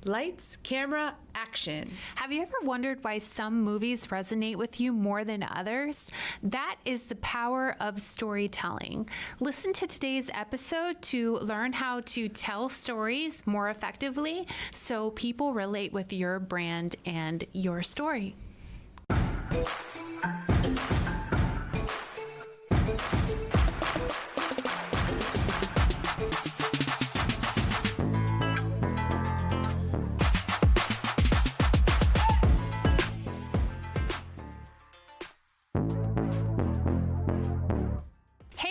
Lights, camera, action. Have you ever wondered why some movies resonate with you more than others? That is the power of storytelling. Listen to today's episode to learn how to tell stories more effectively so people relate with your brand and your story.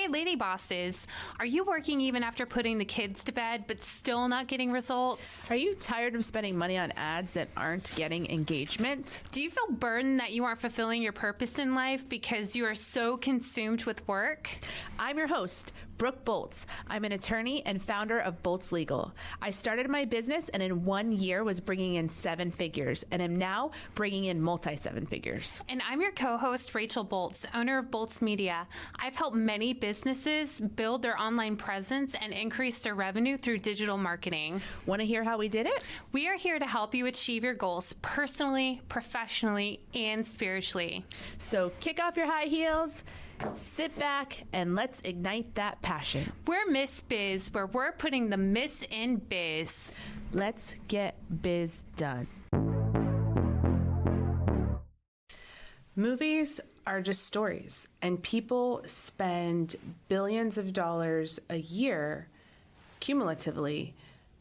Lady bosses, are you working even after putting the kids to bed but still not getting results? Are you tired of spending money on ads that aren't getting engagement? Do you feel burdened that you aren't fulfilling your purpose in life because you are so consumed with work? I'm your host, Brooke Boltz. I'm an attorney and founder of Boltz Legal. I started my business and in 1 year was bringing in 7 figures and am now bringing in multi-7 figures. And I'm your co-host, Rachel Boltz, owner of Boltz Media. I've helped many businesses build their online presence and increase their revenue through digital marketing. Want to hear how we did it? We are here to help you achieve your goals personally, professionally, and spiritually. So kick off your high heels, sit back, and let's ignite that passion. We're Miss Biz, where we're putting the miss in biz. Let's get biz done. Movies are just stories, and people spend billions of dollars a year cumulatively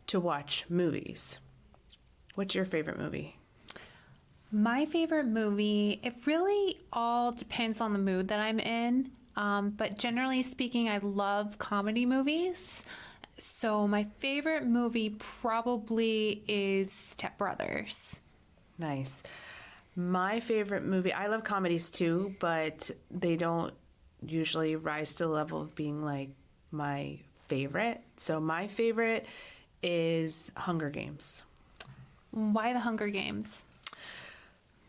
to watch movies. What's your favorite movie? My favorite movie, it really all depends on the mood that I'm in. But generally speaking, I love comedy movies. So my favorite movie probably is Step Brothers. Nice. My favorite movie, I love comedies too, but they don't usually rise to the level of being like my favorite. So my favorite is Hunger Games. Why the Hunger Games?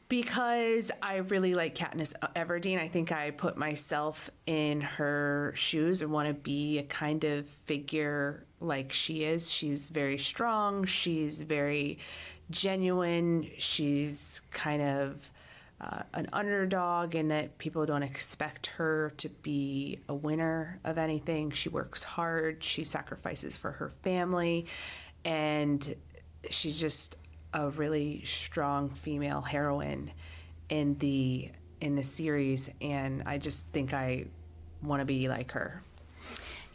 Because I really like Katniss Everdeen. I think I put myself in her shoes and want to be a kind of figure like she is. She's very strong. She's very genuine. She's kind of an underdog in that people don't expect her to be a winner of anything. She works hard. She sacrifices for her family. And she's just a really strong female heroine in the series, and I just think I want to be like her.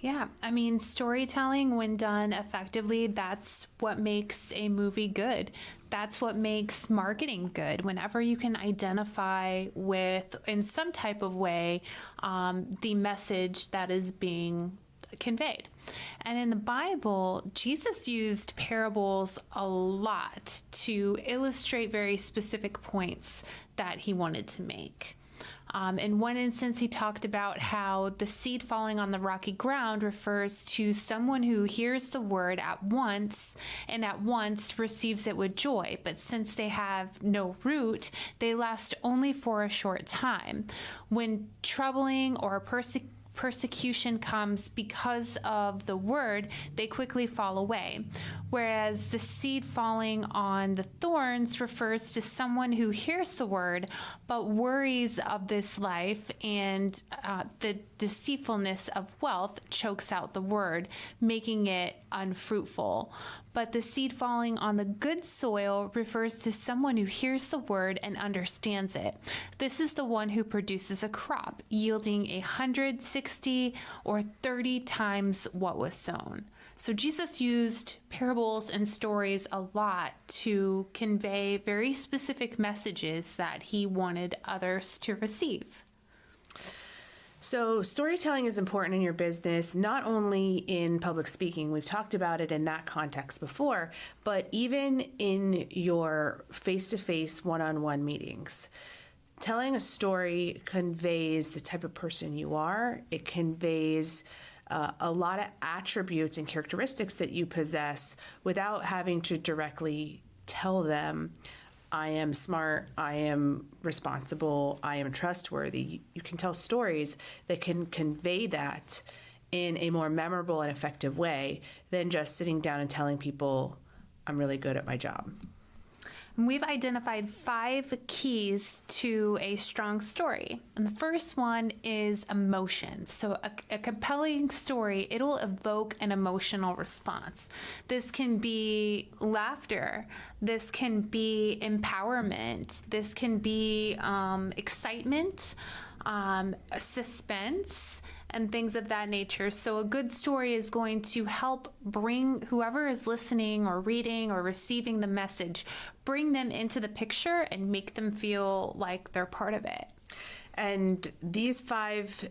Yeah, I mean, storytelling, when done effectively, that's what makes a movie good. That's what makes marketing good. Whenever you can identify with, in some type of way, the message that is being conveyed. And in the Bible, Jesus used parables a lot to illustrate very specific points that he wanted to make. In one instance, he talked about how the seed falling on the rocky ground refers to someone who hears the word at once and at once receives it with joy. But since they have no root, they last only for a short time. When troubling or persecution comes because of the word, they quickly fall away. Whereas the seed falling on the thorns refers to someone who hears the word, but worries of this life and the deceitfulness of wealth chokes out the word, making it unfruitful. But the seed falling on the good soil refers to someone who hears the word and understands it. This is the one who produces a crop, yielding 160 or 30 times what was sown. So Jesus used parables and stories a lot to convey very specific messages that he wanted others to receive. So storytelling is important in your business, not only in public speaking, we've talked about it in that context before, but even in your face-to-face one-on-one meetings. Telling a story conveys the type of person you are. It conveys a lot of attributes and characteristics that you possess without having to directly tell them, I am smart, I am responsible, I am trustworthy. You can tell stories that can convey that in a more memorable and effective way than just sitting down and telling people, I'm really good at my job. We've identified 5 keys to a strong story. And the first one is emotion. So a compelling story, it'll evoke an emotional response. This can be laughter. This can be empowerment. This can be excitement, suspense, and things of that nature. So a good story is going to help bring whoever is listening or reading or receiving the message, bring them into the picture and make them feel like they're part of it. And these 5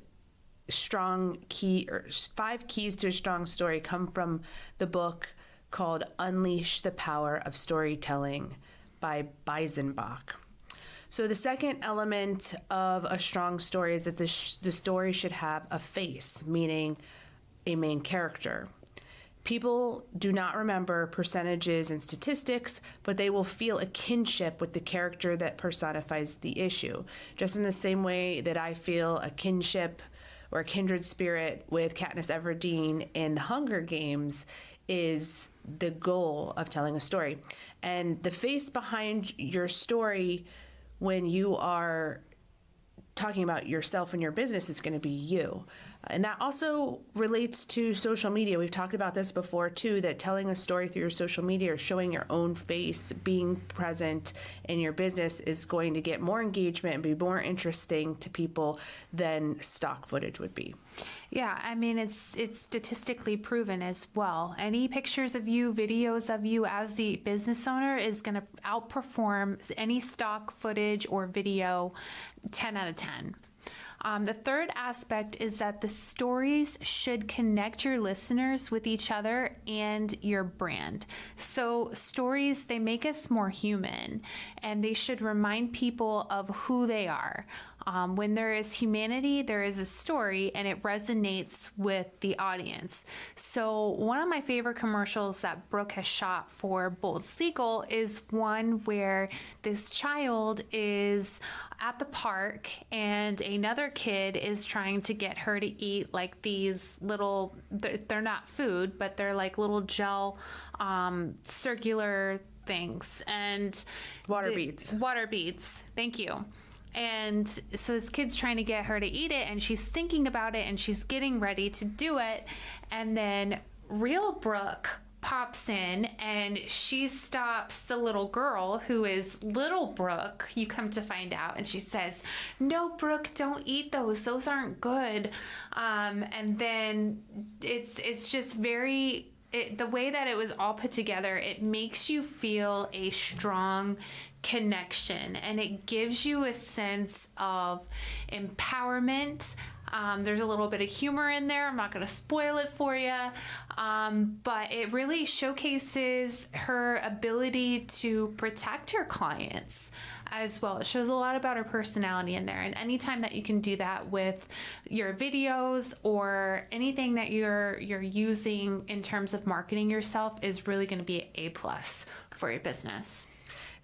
keys to a strong story come from the book called Unleash the Power of Storytelling by Beisenbach. So the second element of a strong story is that the story should have a face, meaning a main character. People do not remember percentages and statistics, but they will feel a kinship with the character that personifies the issue. Just in the same way that I feel a kinship or a kindred spirit with Katniss Everdeen in the Hunger Games is the goal of telling a story. And the face behind your story when you are talking about yourself and your business is going to be you. And that also relates to social media. We've talked about this before too, that telling a story through your social media or showing your own face, being present in your business is going to get more engagement and be more interesting to people than stock footage would be. Yeah, I mean, it's statistically proven as well. Any pictures of you, videos of you as the business owner is going to outperform any stock footage or video 10 out of 10. The third aspect is that the stories should connect your listeners with each other and your brand. So stories, they make us more human, and they should remind people of who they are. When there is humanity, there is a story, and it resonates with the audience. So one of my favorite commercials that Brooke has shot for Bolt's Legal is one where this child is at the park and another kid is trying to get her to eat like these little, they're not food, but they're like little gel circular things. And Water beads. Water beads. Thank you. And so this kid's trying to get her to eat it, and she's thinking about it, and she's getting ready to do it. And then real Brooke pops in, and she stops the little girl, who is little Brooke, you come to find out. And she says, "No, Brooke, don't eat those. Those aren't good." And then it's just very... the way that it was all put together, it makes you feel a strong connection, and it gives you a sense of empowerment. There's a little bit of humor in there. I'm not going to spoil it for you, but it really showcases her ability to protect her clients as well. It shows a lot about her personality in there, and anytime that you can do that with your videos or anything that you're using in terms of marketing yourself is really going to be an A+ for your business.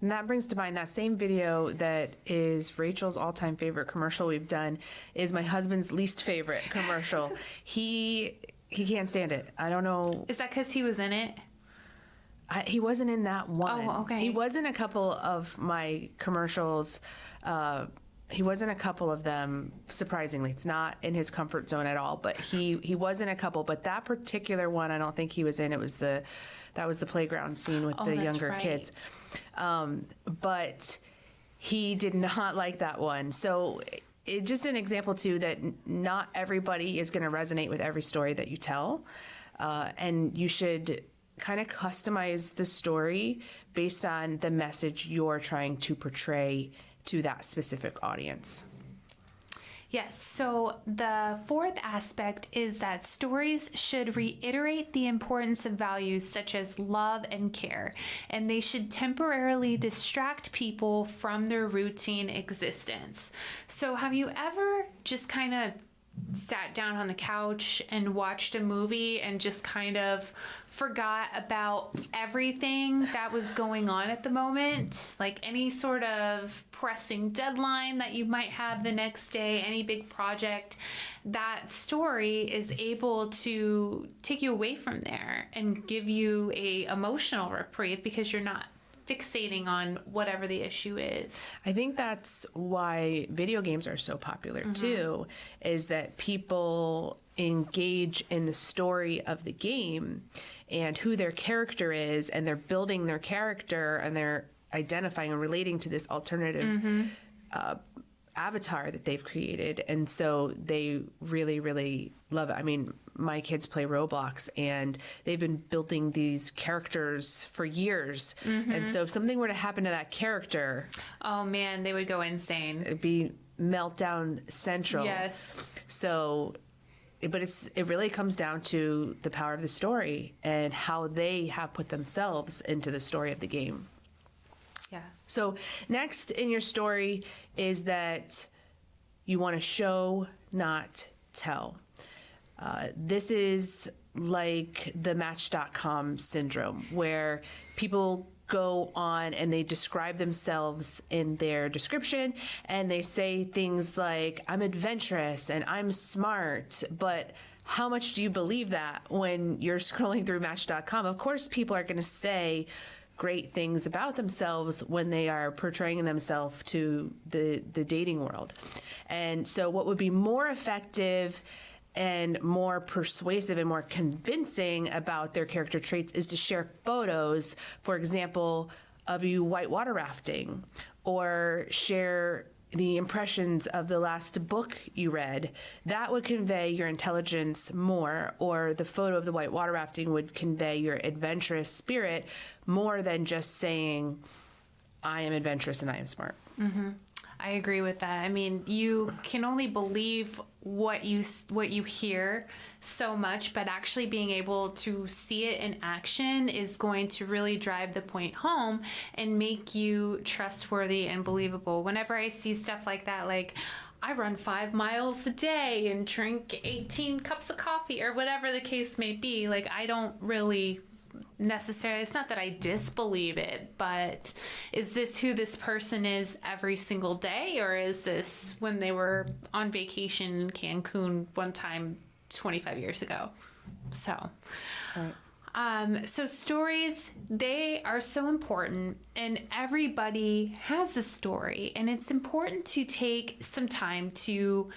And that brings to mind that same video that is Rachel's all-time favorite commercial we've done is my husband's least favorite commercial. He can't stand it. I don't know. Is that because he was in it? He wasn't in that one. Oh, okay. He was in a couple of my commercials. He was in a couple of them, surprisingly. It's not in his comfort zone at all, but he was in a couple. But that particular one, I don't think he was in. That was the playground scene with the younger kids. But he did not like that one. So it's just an example, too, that not everybody is going to resonate with every story that you tell. And you should kind of customize the story based on the message you're trying to portray to that specific audience. Yes, so the fourth aspect is that stories should reiterate the importance of values such as love and care, and they should temporarily distract people from their routine existence. So have you ever just kind of sat down on the couch and watched a movie and just kind of forgot about everything that was going on at the moment, like any sort of pressing deadline that you might have the next day, any big project, that story is able to take you away from there and give you a emotional reprieve because you're not fixating on whatever the issue is. I think that's why video games are so popular too, is that people engage in the story of the game and who their character is, and they're building their character and they're identifying and relating to this alternative avatar that they've created. And so they really, really love it. I mean, my kids play Roblox and they've been building these characters for years. And so if something were to happen to that character, oh man, they would go insane. it'd be meltdown central. Yes. So, but it really comes down to the power of the story and how they have put themselves into the story of the game. Yeah. So next in your story is that you want to show, not tell. This is like the Match.com syndrome, where people go on and they describe themselves in their description and they say things like, I'm adventurous and I'm smart, but how much do you believe that when you're scrolling through Match.com? Of course, people are going to say great things about themselves when they are portraying themselves to the dating world. And so what would be more effective and more persuasive and more convincing about their character traits is to share photos, for example, of you whitewater rafting, or share the impressions of the last book you read. That would convey your intelligence more, or the photo of the whitewater rafting would convey your adventurous spirit more than just saying, I am adventurous and I am smart. I agree with that. I mean, you can only believe what you hear so much, but actually being able to see it in action is going to really drive the point home and make you trustworthy and believable. Whenever I see stuff like that, like I run 5 miles a day and drink 18 cups of coffee or whatever the case may be, like I don't really necessarily, it's not that I disbelieve it, but is this who this person is every single day, or is this when they were on vacation in Cancun one time 25 years ago? So so stories, they are so important, and everybody has a story, and it's important to take some time to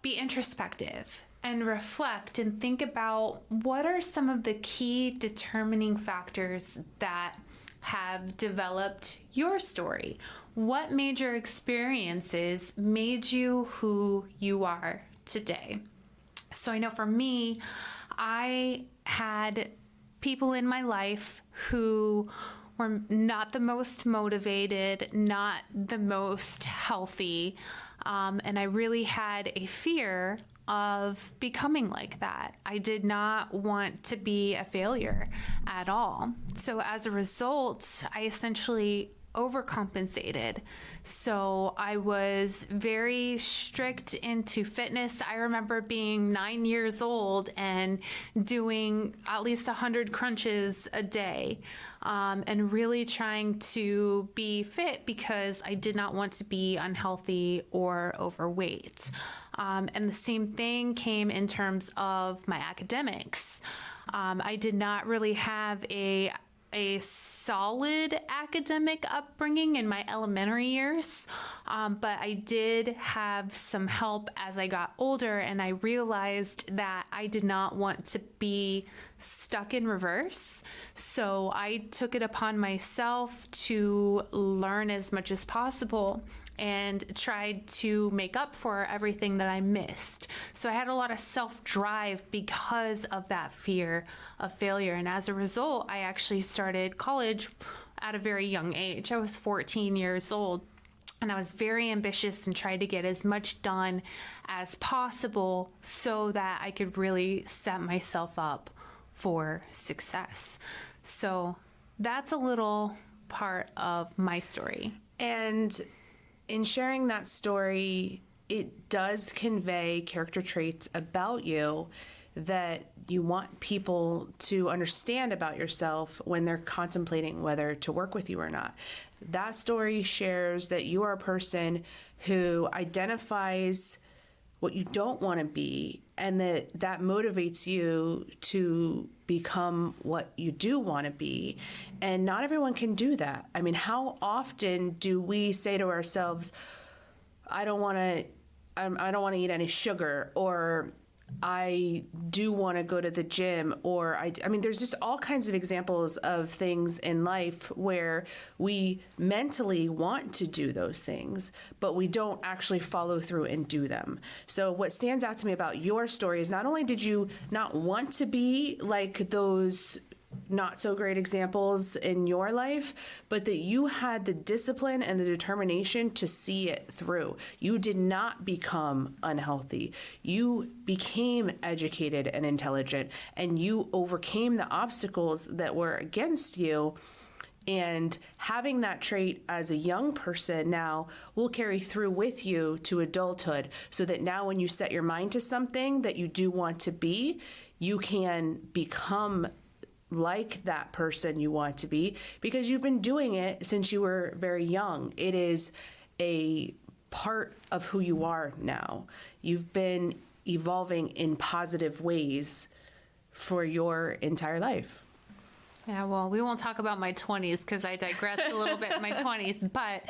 be introspective and reflect and think about what are some of the key determining factors that have developed your story. What major experiences made you who you are today? So I know for me, I had people in my life who were not the most motivated, not the most healthy, and I really had a fear of becoming like that. I did not want to be a failure at all. So as a result, I essentially overcompensated. So I was very strict into fitness. I remember being 9 years old and doing at least 100 crunches a day, and really trying to be fit because I did not want to be unhealthy or overweight. And the same thing came in terms of my academics. I did not really have a solid academic upbringing in my elementary years, but I did have some help as I got older, and I realized that I did not want to be stuck in reverse. So I took it upon myself to learn as much as possible and tried to make up for everything that I missed. So I had a lot of self-drive because of that fear of failure. And as a result, I actually started college at a very young age. I was 14 years old. And I was very ambitious and tried to get as much done as possible so that I could really set myself up for success. So that's a little part of my story. And in sharing that story, it does convey character traits about you that you want people to understand about yourself when they're contemplating whether to work with you or not. That story shares that you are a person who identifies what you don't want to be, and that motivates you to become what you do want to be. And not everyone can do that. I mean, how often do we say to ourselves, I don't want to eat any sugar, or I do want to go to the gym, or I mean, there's just all kinds of examples of things in life where we mentally want to do those things, but we don't actually follow through and do them. So what stands out to me about your story is not only did you not want to be like those not so great examples in your life, but that you had the discipline and the determination to see it through. You did not become unhealthy. You became educated and intelligent, and you overcame the obstacles that were against you. And having that trait as a young person now will carry through with you to adulthood, so that now when you set your mind to something that you do want to be, you can become like that person you want to be, because you've been doing it since you were very young. It is a part of who you are now. You've been evolving in positive ways for your entire life. Yeah, well, we won't talk about my 20s because I digressed a little bit in my 20s, but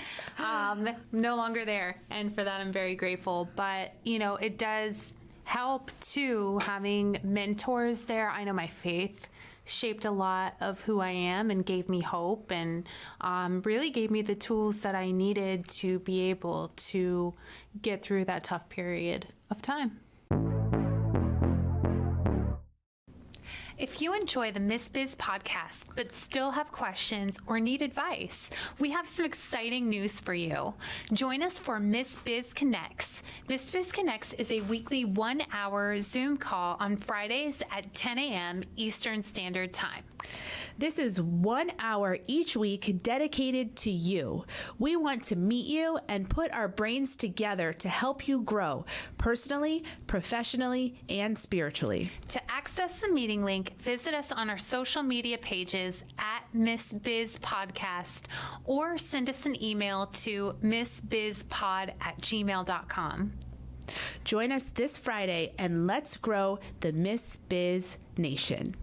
no longer there. And for that, I'm very grateful. But, you know, it does help too, having mentors there. I know my faith shaped a lot of who I am and gave me hope, and really gave me the tools that I needed to be able to get through that tough period of time. If you enjoy the Miss Biz podcast but still have questions or need advice, we have some exciting news for you. Join us for Miss Biz Connects. Miss Biz Connects is a weekly 1-hour Zoom call on Fridays at 10 a.m. Eastern Standard Time. This is 1 hour each week dedicated to you. We want to meet you and put our brains together to help you grow personally, professionally, and spiritually. To access the meeting link, visit us on our social media pages at Miss Biz Podcast, or send us an email to missbizpod@gmail.com. Join us this Friday and let's grow the Miss Biz Nation.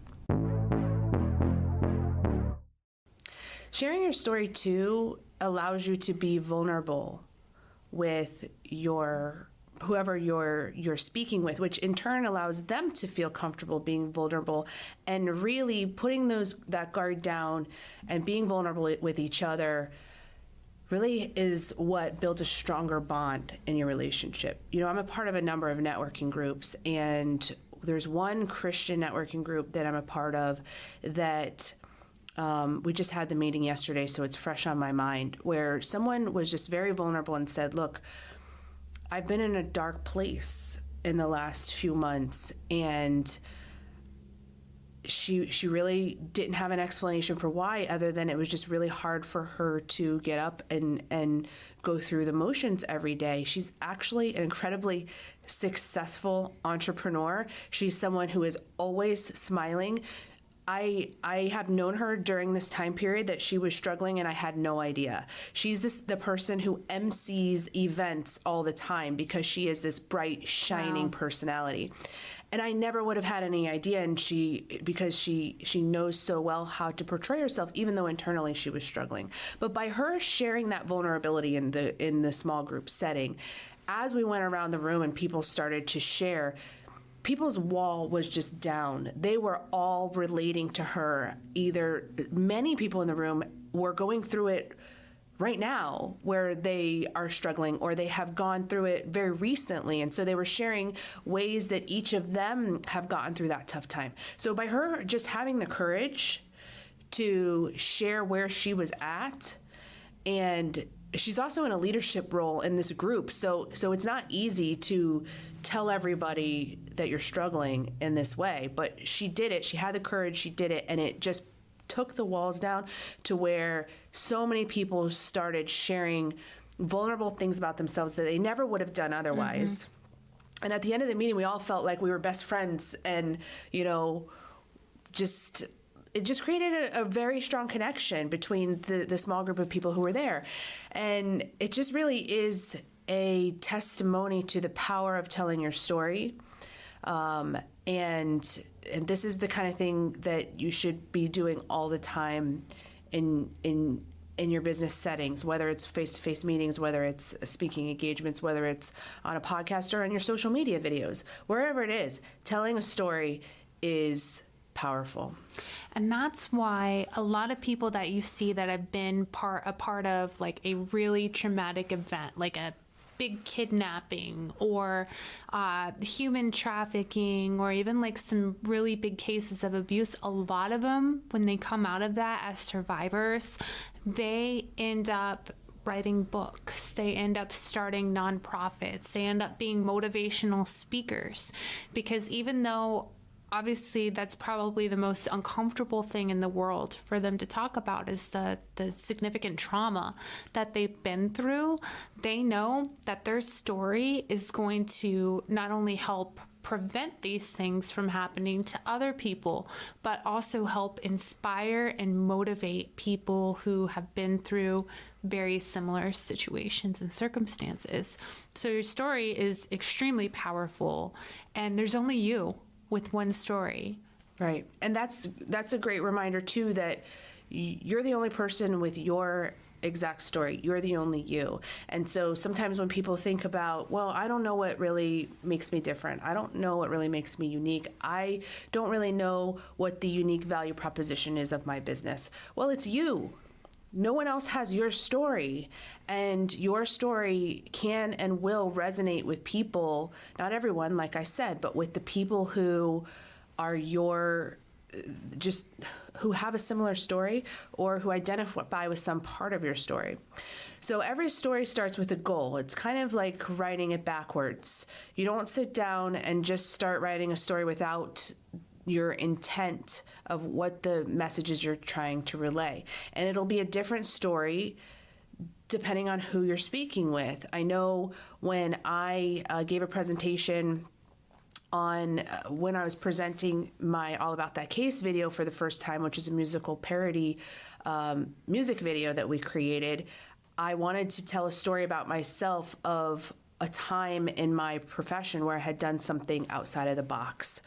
Sharing your story too allows you to be vulnerable with whoever you're speaking with, which in turn allows them to feel comfortable being vulnerable, and really putting that guard down and being vulnerable with each other really is what builds a stronger bond in your relationship. You know, I'm a part of a number of networking groups, and there's one Christian networking group that I'm a part of that we just had the meeting yesterday, so it's fresh on my mind, where someone was just very vulnerable and said, look, I've been in a dark place in the last few months, and she really didn't have an explanation for why, other than it was just really hard for her to get up and go through the motions every day. She's actually an incredibly successful entrepreneur. She's someone who is always smiling. I have known her during this time period that she was struggling, and I had no idea. She's the person who MCs events all the time because she is this bright, shining personality. And I never would have had any idea, because she knows so well how to portray herself, even though internally she was struggling. But by her sharing that vulnerability in the small group setting, as we went around the room and people started to share, people's wall was just down. They were all relating to her. Either many people in the room were going through it right now where they are struggling, or they have gone through it very recently. And so they were sharing ways that each of them have gotten through that tough time. So by her just having the courage to share where she was at, and she's also in a leadership role in this group. So it's not easy to tell everybody that you're struggling in this way, but she did it. She had the courage, she did it, and it just took the walls down to where so many people started sharing vulnerable things about themselves that they never would have done otherwise. And at the end of the meeting, we all felt like we were best friends, and, you know, it just created a very strong connection between the small group of people who were there. And it just really is a testimony to the power of telling your story. And this is the kind of thing that you should be doing all the time in your business settings, whether it's face-to-face meetings, whether it's speaking engagements, whether it's on a podcast or on your social media videos, wherever it is, telling a story is powerful. And that's why a lot of people that you see that have been a part of like a really traumatic event, like a big kidnapping or human trafficking, or even like some really big cases of abuse, a lot of them, when they come out of that as survivors, they end up writing books, they end up starting nonprofits, they end up being motivational speakers, because even though obviously that's probably the most uncomfortable thing in the world for them to talk about is the significant trauma that they've been through, they know that their story is going to not only help prevent these things from happening to other people, but also help inspire and motivate people who have been through very similar situations and circumstances. So your story is extremely powerful, and there's only you with one story. Right. And that's a great reminder too, that you're the only person with your exact story. You're the only you. And so sometimes when people think about, well, I don't know what really makes me different, I don't know what really makes me unique, I don't really know what the unique value proposition is of my business. Well, it's you. No one else has your story, and your story can and will resonate with people, not everyone, like I said, but with the people who are who have a similar story or who identify with some part of your story. So every story starts with a goal. It's kind of like writing it backwards. You don't sit down and just start writing a story without your intent of what the messages you're trying to relay. And it'll be a different story depending on who you're speaking with. I know when I gave a presentation on when I was presenting my All About That Case video for the first time, which is a musical parody music video that we created, I wanted to tell a story about myself of a time in my profession where I had done something outside of the box.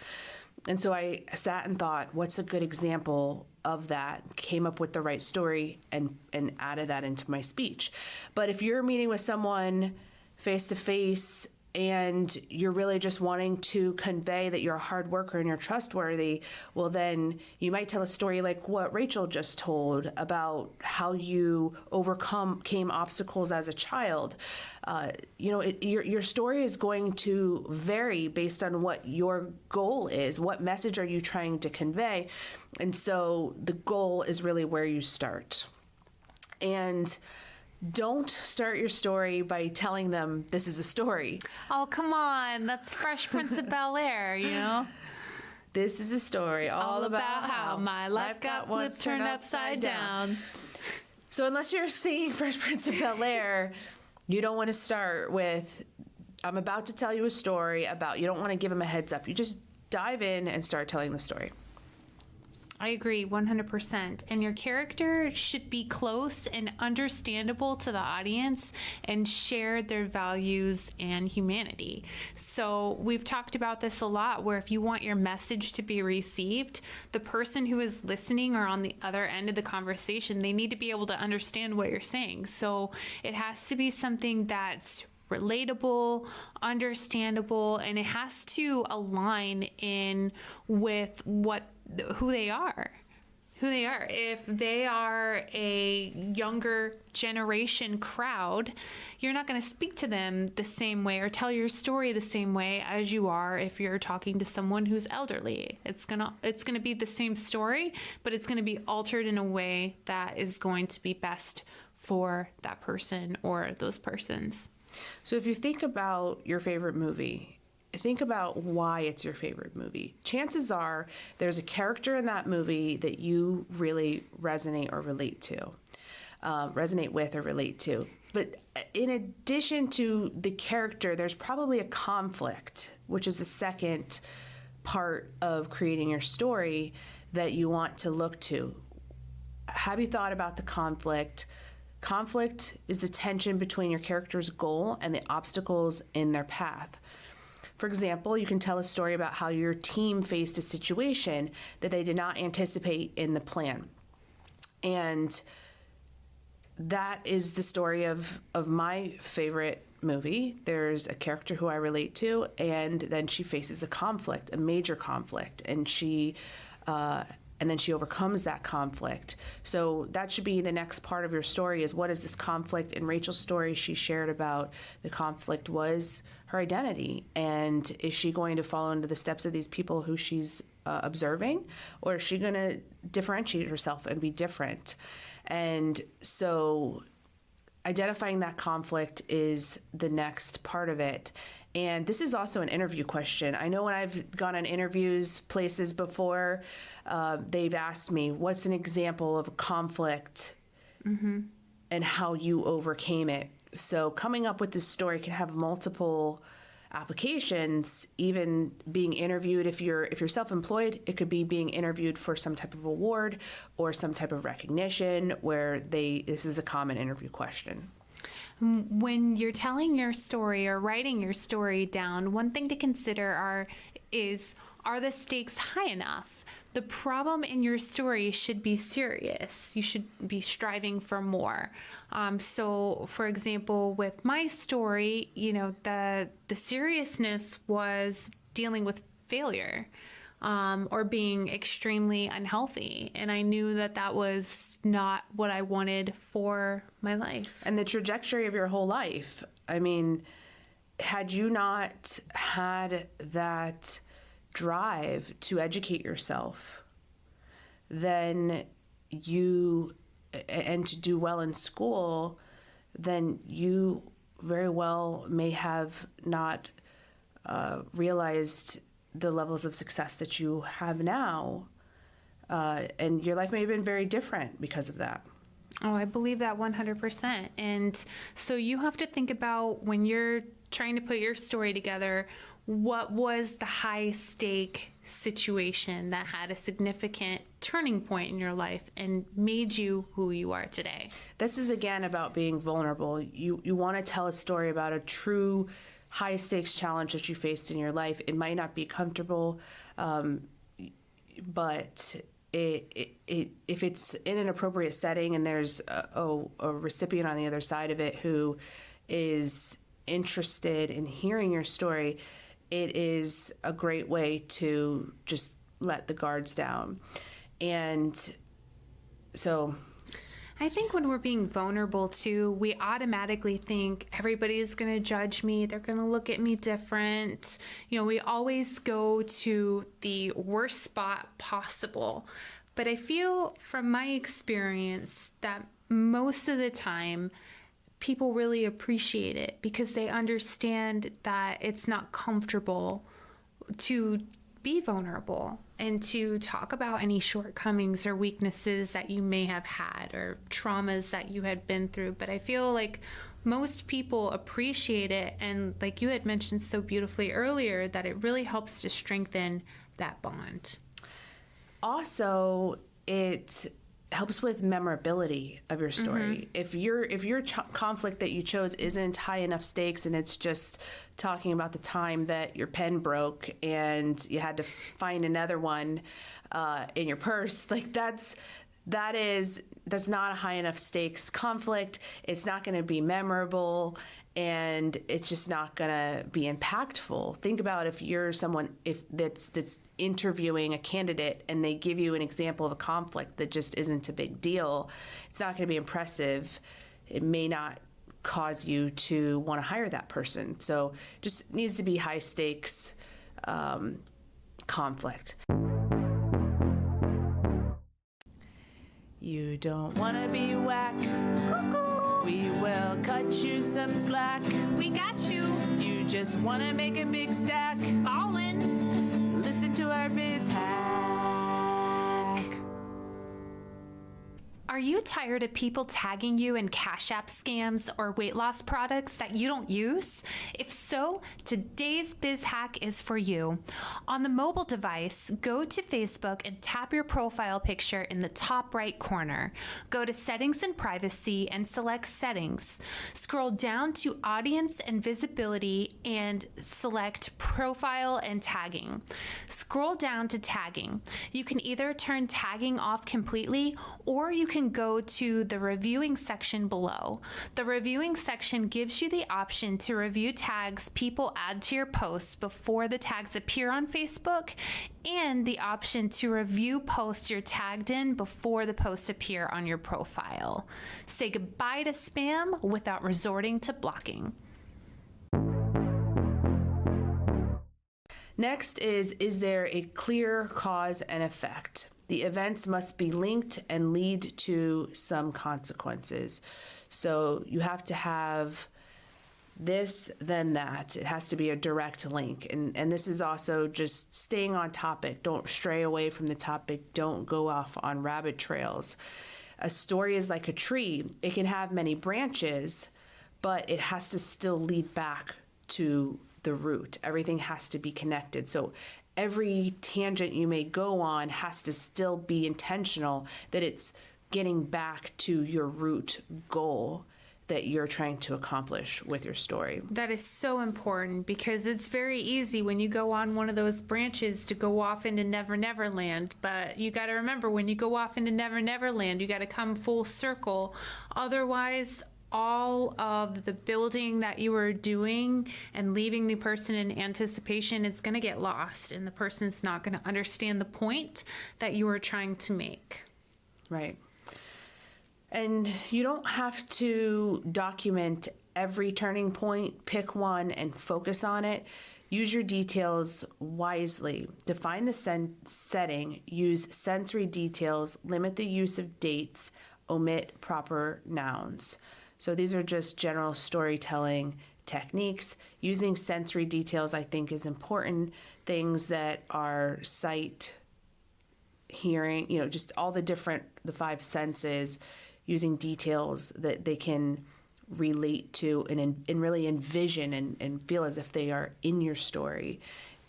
And so I sat and thought, what's a good example of that? Came up with the right story and added that into my speech. But if you're meeting with someone face to face and you're really just wanting to convey that you're a hard worker and you're trustworthy, well, then you might tell a story like what Rachel just told about how you overcame obstacles as a child. Your story is going to vary based on what your goal is. What message are you trying to convey? And so the goal is really where you start. And don't start your story by telling them this is a story. Oh, come on. That's Fresh Prince of Bel-Air, you know? This is a story all about how my life got flipped, turned upside down. So unless you're singing Fresh Prince of Bel-Air, you don't want to start with, I'm about to tell you a story about, you don't want to give them a heads up. You just dive in and start telling the story. I agree 100%. And your character should be close and understandable to the audience and share their values and humanity. So we've talked about this a lot, where if you want your message to be received, the person who is listening or on the other end of the conversation, they need to be able to understand what you're saying. So it has to be something that's relatable, understandable, and it has to align in with who they are. If they are a younger generation crowd, you're not going to speak to them the same way or tell your story the same way as you are if you're talking to someone who's elderly. It's going to be the same story, but it's going to be altered in a way that is going to be best for that person or those persons. So if you think about your favorite movie, think about why it's your favorite movie. Chances are there's a character in that movie that you really resonate or relate to. resonate with or relate to. But in addition to the character, there's probably a conflict, which is the second part of creating your story that you want to look to. Have you thought about the conflict? Conflict is the tension between your character's goal and the obstacles in their path. For example, you can tell a story about how your team faced a situation that they did not anticipate in the plan. And that is the story of my favorite movie. There's a character who I relate to, and then she faces a conflict, a major conflict, and then she overcomes that conflict. So that should be the next part of your story, is what is this conflict? In Rachel's story, she shared about the conflict was her identity, and is she going to follow into the steps of these people who she's observing, or is she going to differentiate herself and be different? And so identifying that conflict is the next part of it. And this is also an interview question. I know when I've gone on interviews places before, they've asked me, what's an example of a conflict and how you overcame it? So coming up with this story can have multiple applications. Even being interviewed, if you're self-employed, it could be being interviewed for some type of award or some type of recognition where this is a common interview question. When you're telling your story or writing your story down, one thing to consider are the stakes high enough? The problem in your story should be serious. You should be striving for more. So, for example, with my story, the seriousness was dealing with failure. Or being extremely unhealthy. And I knew that was not what I wanted for my life. And the trajectory of your whole life. I mean, had you not had that drive to educate yourself, then and to do well in school, then you very well may have not realized the levels of success that you have now, and your life may have been very different because of that. Oh, I believe that 100%. And so you have to think about, when you're trying to put your story together, what was the high stake situation that had a significant turning point in your life and made you who you are today? This is again about being vulnerable. You want to tell a story about a true high stakes challenge that you faced in your life. It might not be comfortable, but if it's in an appropriate setting and there's a recipient on the other side of it who is interested in hearing your story, it is a great way to just let the guards down. And so I think when we're being vulnerable too, we automatically think everybody's going to judge me. They're going to look at me different. We always go to the worst spot possible. But I feel from my experience that most of the time people really appreciate it because they understand that it's not comfortable to be vulnerable and to talk about any shortcomings or weaknesses that you may have had or traumas that you had been through. But I feel like most people appreciate it, and like you had mentioned so beautifully earlier, that it really helps to strengthen that bond. Also, it helps with memorability of your story. If your conflict that you chose isn't high enough stakes and it's just talking about the time that your pen broke and you had to find another one in your purse, like that's not a high enough stakes conflict. It's not going to be memorable, and it's just not going to be impactful. Think about if you're someone that's interviewing a candidate and they give you an example of a conflict that just isn't a big deal. It's not going to be impressive. It may not cause you to want to hire that person. So just needs to be high stakes conflict. You don't want to be whack. We will cut you some slack. We got you. You just want to make a big stack. All in. Listen to our biz hack. Are you tired of people tagging you in Cash App scams or weight loss products that you don't use? If so, today's biz hack is for you. On the mobile device, go to Facebook and tap your profile picture in the top right corner. Go to Settings and Privacy and select Settings. Scroll down to Audience and Visibility and select Profile and Tagging. Scroll down to Tagging. You can either turn tagging off completely, or you can go to the reviewing section below. The reviewing section gives you the option to review tags people add to your posts before the tags appear on Facebook, and the option to review posts you're tagged in before the posts appear on your profile. Say goodbye to spam without resorting to blocking. Next is there a clear cause and effect? The events must be linked and lead to some consequences. So you have to have this, then that. It has to be a direct link. And this is also just staying on topic. Don't stray away from the topic. Don't go off on rabbit trails. A story is like a tree. It can have many branches, but it has to still lead back to the root. Everything has to be connected. So every tangent you may go on has to still be intentional, that it's getting back to your root goal that you're trying to accomplish with your story. That is so important, because it's very easy when you go on one of those branches to go off into Never Never Land. But you got to remember, when you go off into Never Never Land, you got to come full circle. Otherwise, all of the building that you were doing and leaving the person in anticipation, it's going to get lost, and the person's not going to understand the point that you were trying to make. Right. And you don't have to document every turning point. Pick one and focus on it. Use your details wisely. Define the setting. Use sensory details. Limit the use of dates. Omit proper nouns. So these are just general storytelling techniques. Using sensory details, I think, is important. Things that are sight, hearing, just all the 5 senses, using details that they can relate to and really envision and feel as if they are in your story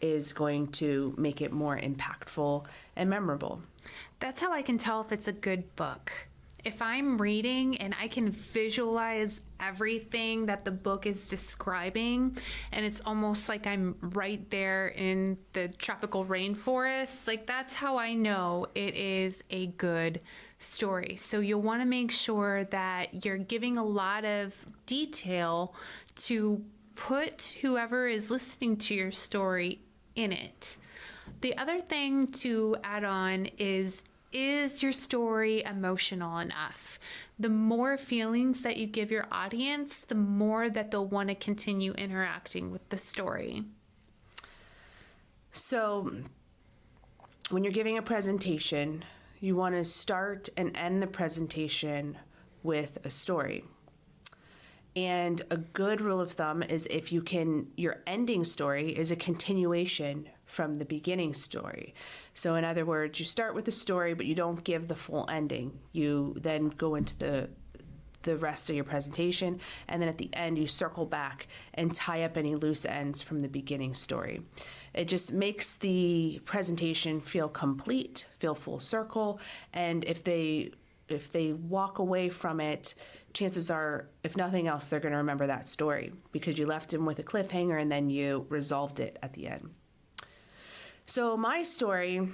is going to make it more impactful and memorable. That's how I can tell if it's a good book. If I'm reading and I can visualize everything that the book is describing, and it's almost like I'm right there in the tropical rainforest, like that's how I know it is a good story. So you'll want to make sure that you're giving a lot of detail to put whoever is listening to your story in it. The other thing to add on is your story emotional enough? The more feelings that you give your audience, the more that they'll want to continue interacting with the story. So when you're giving a presentation, you want to start and end the presentation with a story. And a good rule of thumb is your ending story is a continuation from the beginning story. So in other words, you start with the story, but you don't give the full ending. You then go into the rest of your presentation, and then at the end you circle back and tie up any loose ends from the beginning story. It just makes the presentation feel complete, feel full circle, and if they walk away from it, chances are, if nothing else, they're going to remember that story because you left them with a cliffhanger and then you resolved it at the end. So my story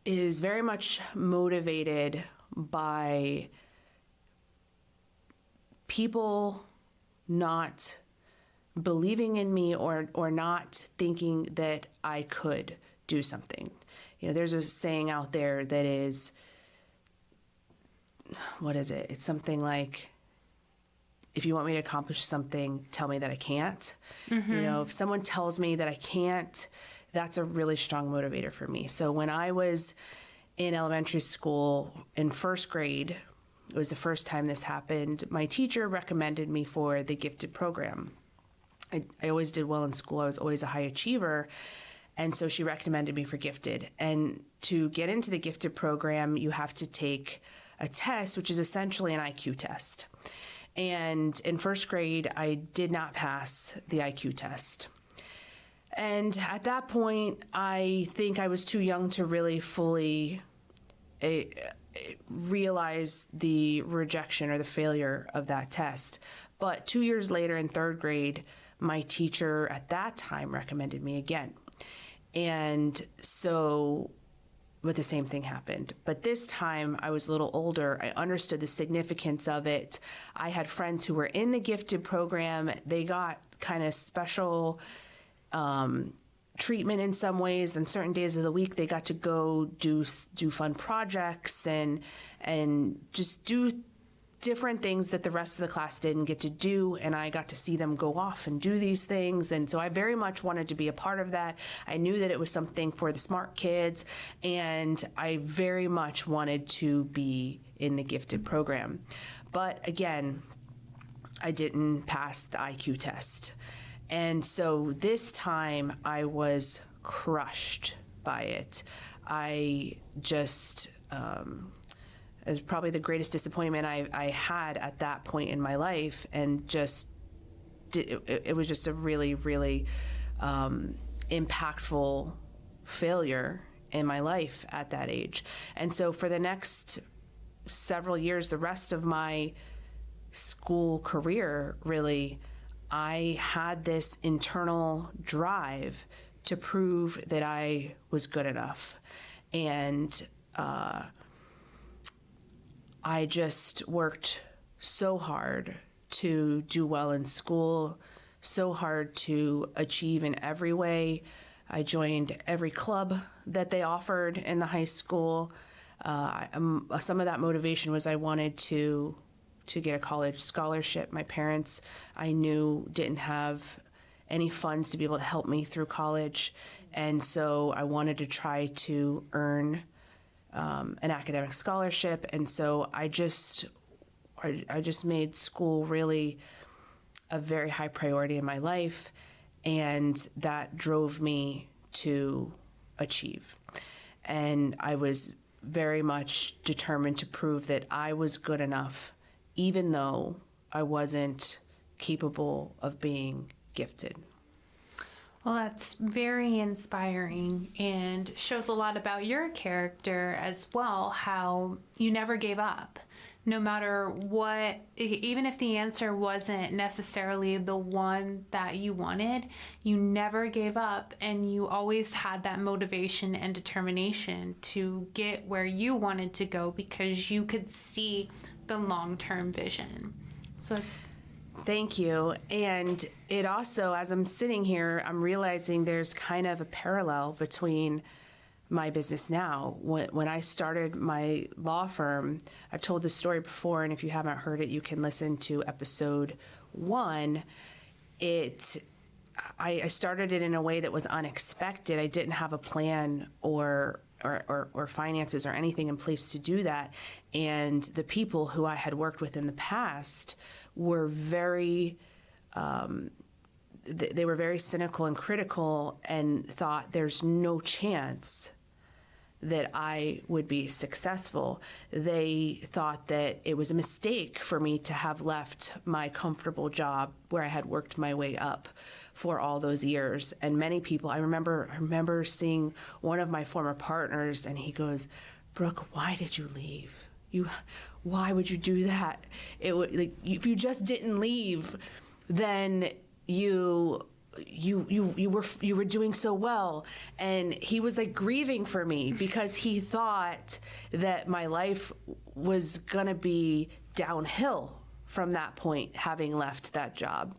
is very much motivated by people not believing in me or not thinking that I could do something. There's a saying out there that is, what is it? It's something like, if you want me to accomplish something, tell me that I can't. Mm-hmm. If someone tells me that I can't, that's a really strong motivator for me. So when I was in elementary school in first grade, it was the first time this happened, my teacher recommended me for the gifted program. I always did well in school. I was always a high achiever. And so she recommended me for gifted. And to get into the gifted program, you have to take a test, which is essentially an IQ test. And in first grade, I did not pass the IQ test. And at that point, I think I was too young to really fully realize the rejection or the failure of that test. But 2 years later in third grade, my teacher at that time recommended me again. And so, but the same thing happened. But this time I was a little older. I understood the significance of it. I had friends who were in the gifted program. They got kind of special treatment in some ways. On certain days of the week, they got to go do fun projects and just do different things that the rest of the class didn't get to do, and I got to see them go off and do these things. And so I very much wanted to be a part of that. I knew that it was something for the smart kids, and I very much wanted to be in the gifted program. But again, I didn't pass the IQ test. And so this time I was crushed by it. I just, it was probably the greatest disappointment I had at that point in my life, and it was just a really, really impactful failure in my life at that age. And so for the next several years, the rest of my school career, really, I had this internal drive to prove that I was good enough. And I just worked so hard to do well in school, so hard to achieve in every way. I joined every club that they offered in the high school. Some of that motivation was I wanted to get a college scholarship. My parents, I knew, didn't have any funds to be able to help me through college. And so I wanted to try to earn an academic scholarship. And so I just made school really a very high priority in my life. And that drove me to achieve. And I was very much determined to prove that I was good enough, even though I wasn't capable of being gifted. Well, that's very inspiring and shows a lot about your character as well, how you never gave up. No matter what, even if the answer wasn't necessarily the one that you wanted, you never gave up, and you always had that motivation and determination to get where you wanted to go because you could see the long-term vision. So it's Thank you. And it also, as I'm sitting here, I'm realizing there's kind of a parallel between my business now. When I started my law firm, I've told this story before, and if you haven't heard it, you can listen to episode 1. I started it in a way that was unexpected. I didn't have a plan or finances or anything in place to do that. And the people who I had worked with in the past were very, they were very cynical and critical, and thought there's no chance that I would be successful. They thought that it was a mistake for me to have left my comfortable job where I had worked my way up for all those years. And many people, I remember seeing one of my former partners, and he goes, "Brooke, why did you leave? Why would you do that? It would, like, if you just didn't leave, then you were doing so well." And he was like grieving for me because he thought that my life was gonna be downhill from that point, having left that job.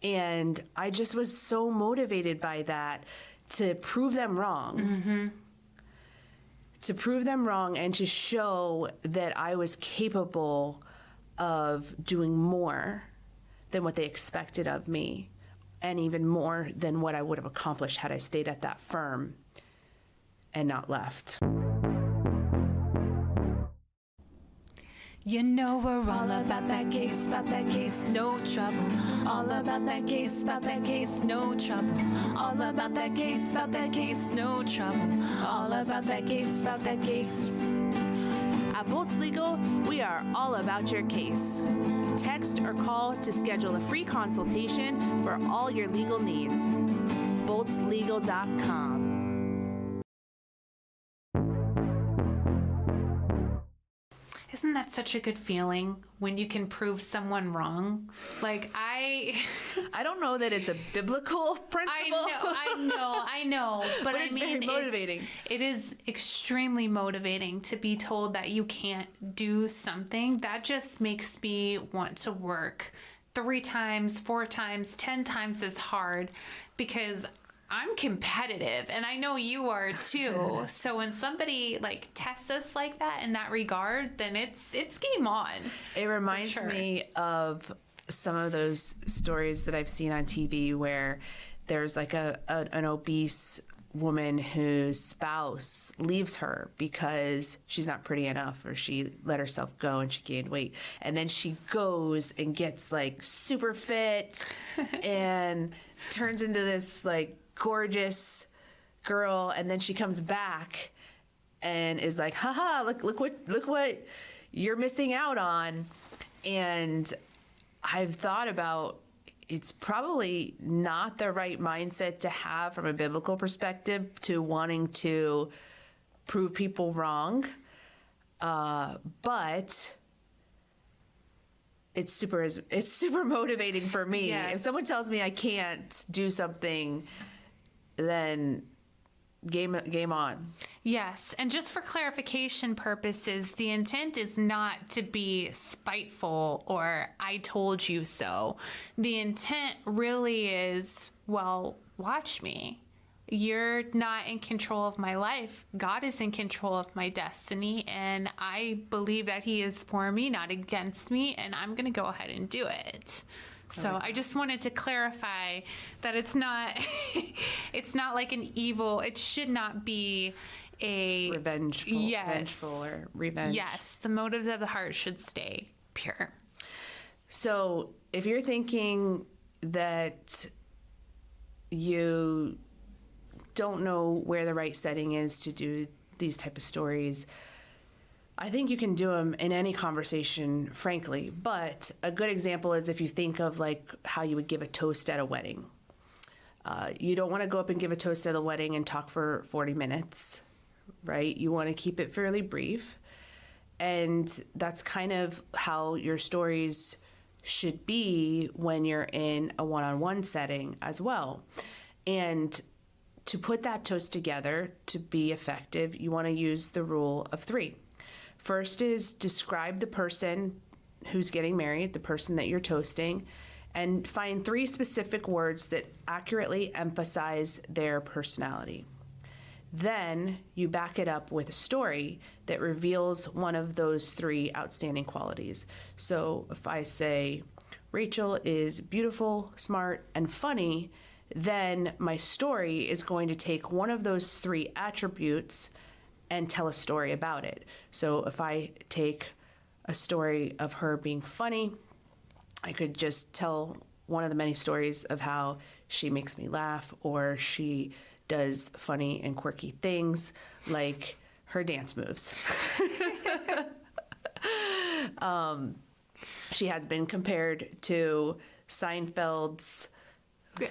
And I just was so motivated by that to prove them wrong. Mm-hmm. To prove them wrong and to show that I was capable of doing more than what they expected of me, and even more than what I would have accomplished had I stayed at that firm and not left. You know we're all about that case, no trouble. All about that case, no trouble. All about that case, no trouble. All about that case. At Bolts Legal, we are all about your case. Text or call to schedule a free consultation for all your legal needs. boltslegal.com. Isn't that such a good feeling when you can prove someone wrong? Like I don't know that it's a biblical principle. I know. But it's I mean, very motivating. It is extremely motivating to be told that you can't do something. That just makes me want to work 3 times, 4 times, 10 times as hard, because I'm competitive, and I know you are too. So when somebody like tests us like that in that regard, then it's game on. It reminds me of some of those stories that I've seen on TV where there's like an obese woman whose spouse leaves her because she's not pretty enough, or she let herself go and she gained weight, and then she goes and gets like super fit and turns into this like gorgeous girl, and then she comes back and is like, haha, look what you're missing out on. And I've thought about, it's probably not the right mindset to have from a biblical perspective, to wanting to prove people wrong, but it's super motivating for me. Yes. If someone tells me I can't do something, then game on. Yes, and just for clarification purposes, the intent is not to be spiteful or I told you so. The intent really is, well, watch me. You're not in control of my life. God is in control of my destiny, and I believe that He is for me, not against me, and I'm going to go ahead and do it. So I just wanted to clarify that it's not it's not like an evil. It should not be a vengeful or revenge. Yes, the motives of the heart should stay pure. So if you're thinking that you don't know where the right setting is to do these type of stories, I think you can do them in any conversation, frankly. But a good example is if you think of like how you would give a toast at a wedding. You don't want to go up and give a toast at a wedding and talk for 40 minutes, right? You want to keep it fairly brief. And that's kind of how your stories should be when you're in a one-on-one setting as well. And to put that toast together to be effective, you want to use the rule of 3. First is describe the person who's getting married, the person that you're toasting, and find 3 specific words that accurately emphasize their personality. Then you back it up with a story that reveals one of those 3 outstanding qualities. So if I say, Rachel is beautiful, smart, and funny, then my story is going to take one of those 3 attributes and tell a story about it. So if I take a story of her being funny, I could just tell one of the many stories of how she makes me laugh, or she does funny and quirky things like her dance moves. She has been compared to Seinfeld's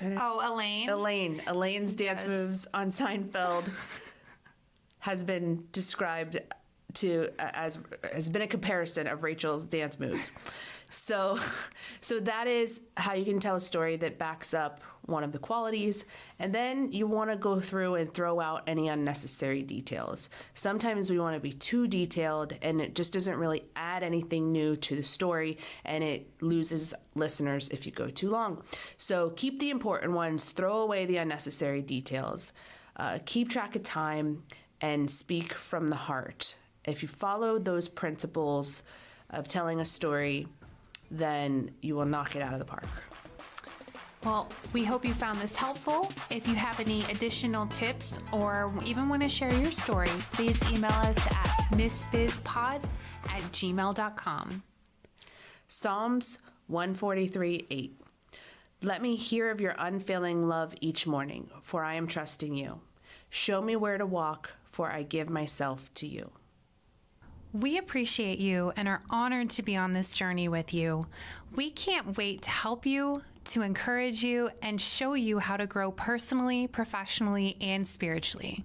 Elaine. Elaine's dance moves on Seinfeld has been described as has been a comparison of Rachel's dance moves. So that is how you can tell a story that backs up one of the qualities. And then you want to go through and throw out any unnecessary details. Sometimes we want to be too detailed, and it just doesn't really add anything new to the story, and it loses listeners if you go too long. So keep the important ones, throw away the unnecessary details, keep track of time, and speak from the heart. If you follow those principles of telling a story, then you will knock it out of the park. Well, we hope you found this helpful. If you have any additional tips or even want to share your story, please email us at missbizpod @gmail.com. Psalms 143:8. Let me hear of your unfailing love each morning, for I am trusting you. Show me where to walk, for I give myself to you. We appreciate you and are honored to be on this journey with you. We can't wait to help you, to encourage you, and show you how to grow personally, professionally, and spiritually.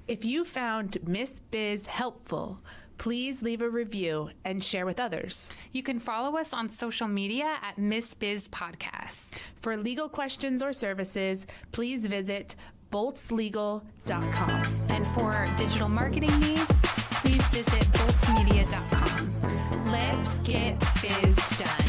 If you found Miss Biz helpful, please leave a review and share with others. You can follow us on social media at Miss Biz Podcast. For legal questions or services, please visit boltslegal.com. And for digital marketing needs, please visit boltsmedia.com. Let's get biz done.